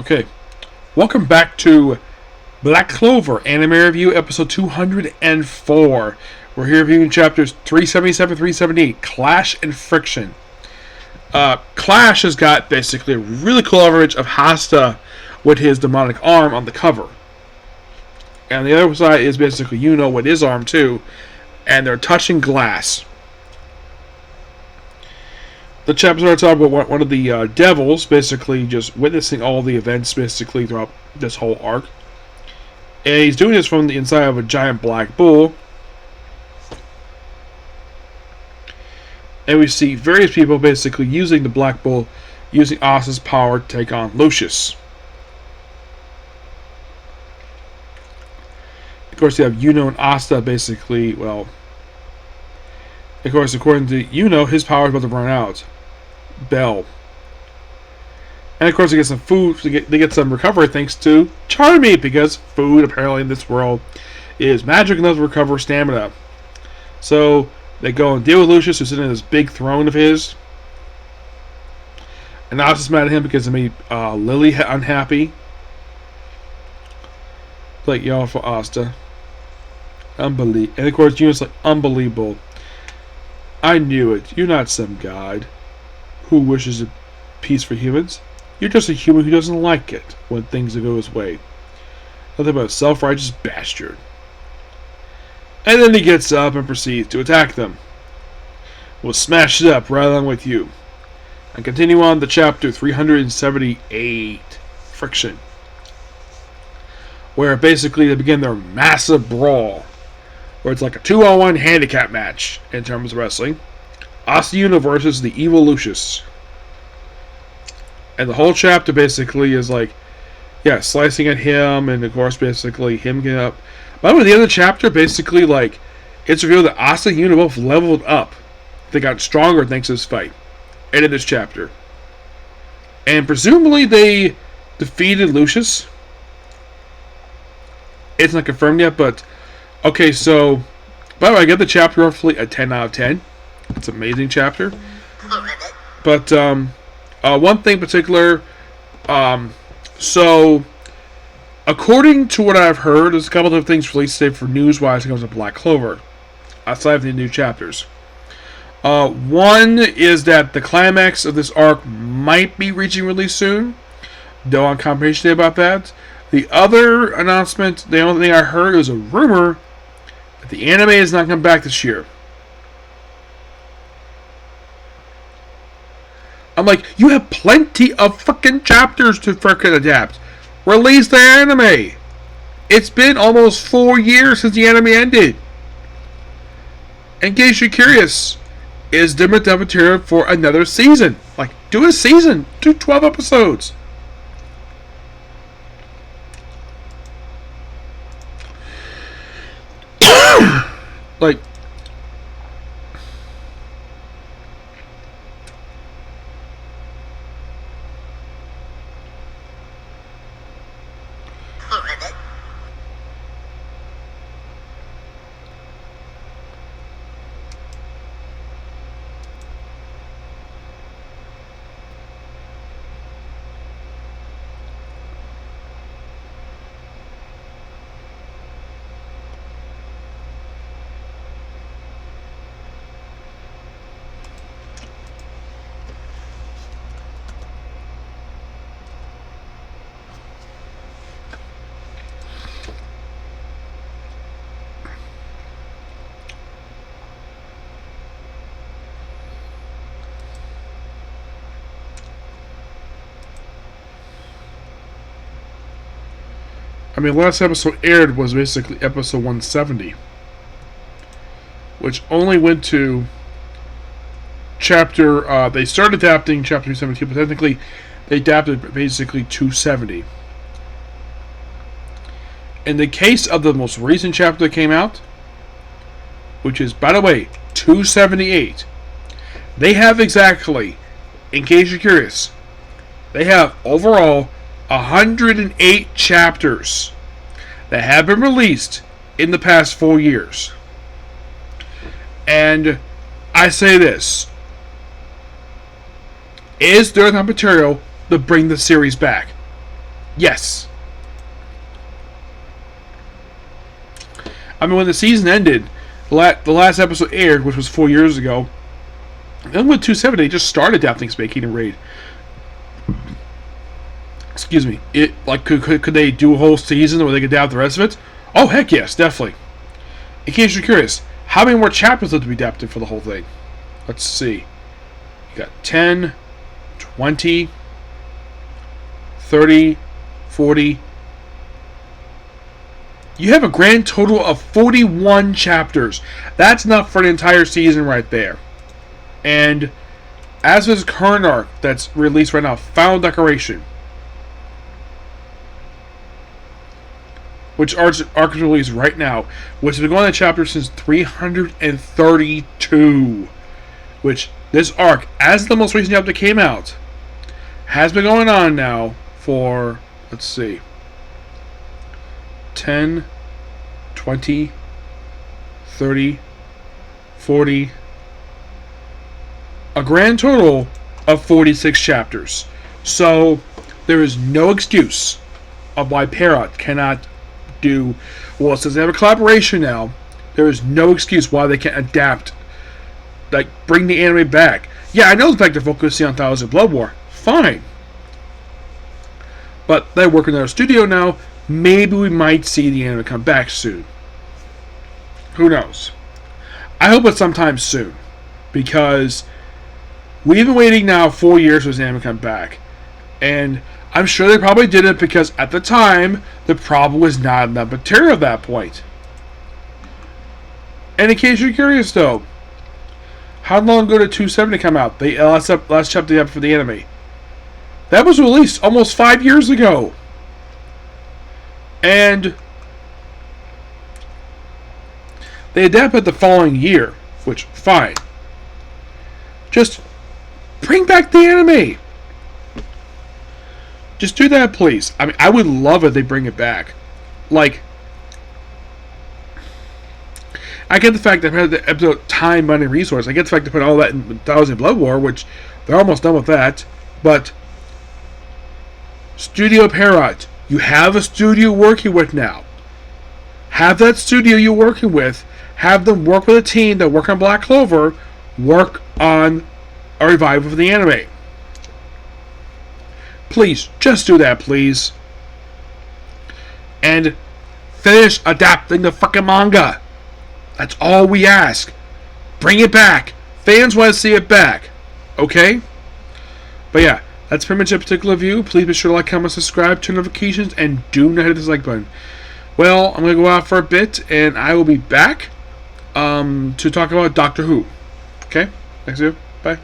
Okay, welcome back to Black Clover Anime Review, episode 204. We're here reviewing chapters 377 378, Clash and Friction. Clash has got basically a really cool image of Hasta with his demonic arm on the cover. And the other side is basically Yuno with his arm too, and they're touching glass. The chapter starts off with one of the devils basically just witnessing all the events basically throughout this whole arc. And he's doing this from the inside of a giant black bull. And we see various people basically using the black bull, using Asta's power to take on Lucius. Of course, you have Yuno and Asta basically, well... Of course, according to Yuno, his power is about to run out. Bell. And of course, they get some food. They get some recovery thanks to Charmy, because food apparently in this world is magic enough to recover stamina. So they go and deal with Lucius, who's sitting in this big throne of his. And Asta's mad at him because it made Lily unhappy. Like, y'all for Asta. Unbelievable. And of course, Yuno's like, unbelievable. I knew it. You're not some god who wishes peace for humans. You're just a human who doesn't like it when things go his way. Nothing but a self-righteous bastard. And then he gets up and proceeds to attack them. We'll smash it up right along with you. And continue on to chapter 378, Friction. Where basically they begin their massive brawl. Where it's like a 2-on-1 handicap match in terms of wrestling. Asta Yuno versus the evil Lucius. And the whole chapter basically is like, yeah, slicing at him, and of course basically him getting up. By the way, the end of the chapter basically like, it's revealed that Asta and Yuno both leveled up. They got stronger thanks to this fight. End of this chapter. And presumably they defeated Lucius. It's not confirmed yet, but okay, so, by the way, I give the chapter roughly a 10 out of 10. It's an amazing chapter. But, one thing in particular, so, according to what I've heard, there's a couple of things released today for news-wise when it comes to Black Clover, outside of the new chapters. One is that the climax of this arc might be reaching release soon, though I'm confirmation about that. The other announcement, the only thing I heard was a rumor that the anime is not coming back this year. I'm like, you have plenty of fucking chapters to fucking adapt. Release the anime. It's been almost 4 years since the anime ended. In case you're curious, is there enough material for another season? Like, do a season. Do 12 episodes. Like, I mean, last episode aired was basically episode 170, which only went to chapter, they started adapting chapter 272, but technically they adapted basically 270. In the case of the most recent chapter that came out, which is, by the way, 278, they have exactly, in case you're curious, they have overall 108 chapters that have been released in the past 4 years. And I say this. Is there enough material to bring the series back? Yes. I mean, when the season ended, the last episode aired, which was 4 years ago, then with 270, they just started adapting Space Kingdom Raid. Excuse me. It like could they do a whole season where they could adapt the rest of it? Oh, heck yes, definitely. In case you're curious, how many more chapters have to be adapted for the whole thing? Let's see. You got 10, 20, 30, 40. You have a grand total of 41 chapters. That's enough for an entire season right there. And as for this current arc that's released right now, Final Decoration, which arc is released right now, which has been going on chapter since 332. Which this arc, as the most recent chapter came out, has been going on now for, let's see, 10, 20, 30, 40, a grand total of 46 chapters. So there is no excuse of why Parrot cannot do, well, since they have a collaboration now, there is no excuse why they can't adapt, like bring the anime back. Yeah, I know the fact they're focusing on Thousand Blood War, fine, but they're working in our studio now. Maybe we might see the anime come back soon. Who knows? I hope it's sometime soon, because we've been waiting now 4 years for this anime to come back, and I'm sure they probably did it because at the time the problem was not enough material at that point. And in case you're curious, though, how long ago did 270 come out? The last chapter for the anime. That was released almost 5 years ago. And they adapted the following year, which, fine. Just bring back the anime. Just do that, please. I mean, I would love if they bring it back. Like, I get the fact that the episode time, money, resource. I get the fact they put all that in Thousand Blood War, which they're almost done with that. But Studio Parrot, you have a studio working with now. Have that studio you're working with. Have them work with a team that work on Black Clover. Work on a revival of the anime. Please, just do that, please. And finish adapting the fucking manga. That's all we ask. Bring it back. Fans want to see it back. Okay? But yeah, that's pretty much a particular review. Please be sure to like, comment, subscribe, turn notifications, and do not hit the dislike button. Well, I'm going to go out for a bit, and I will be back to talk about Doctor Who. Okay? Thanks, you. Bye.